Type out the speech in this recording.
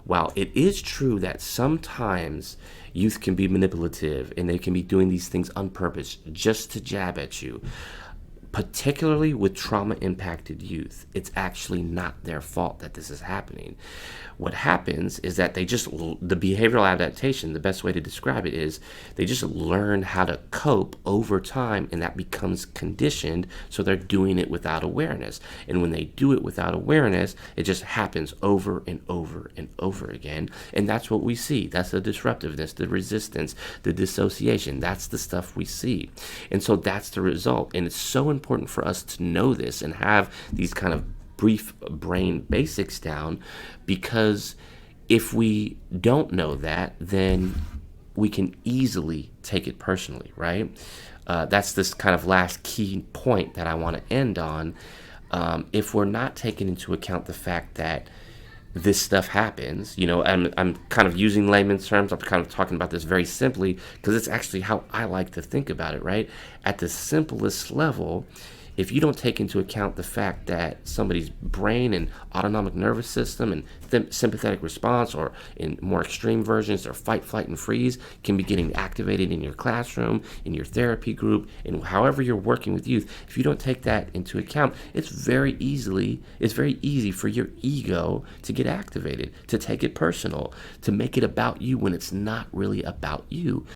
while it is true that sometimes youth can be manipulative and they can be doing these things on purpose just to jab at you, particularly with trauma impacted youth, it's actually not their fault that this is happening. What happens is that the behavioral adaptation, the best way to describe it is they just learn how to cope over time, and that becomes conditioned, so they're doing it without awareness. And when they do it without awareness, it just happens over and over and over again. And that's what we see. That's the disruptiveness, the resistance, the dissociation. That's the stuff we see. And so that's the result. And it's so important for us to know this and have these kind of brief brain basics down, because if we don't know that, then we can easily take it personally, right? That's this kind of last key point that I want to end on. If we're not taking into account the fact that this stuff happens, I'm kind of using layman's terms. I'm kind of talking about this very simply because it's actually how I like to think about it, right? At the simplest level, if you don't take into account the fact that somebody's brain and autonomic nervous system and sympathetic response, or in more extreme versions, their fight, flight, and freeze, can be getting activated in your classroom, in your therapy group, and however you're working with youth, if you don't take that into account, it's very easy for your ego to get activated, to take it personal, to make it about you when it's not really about you.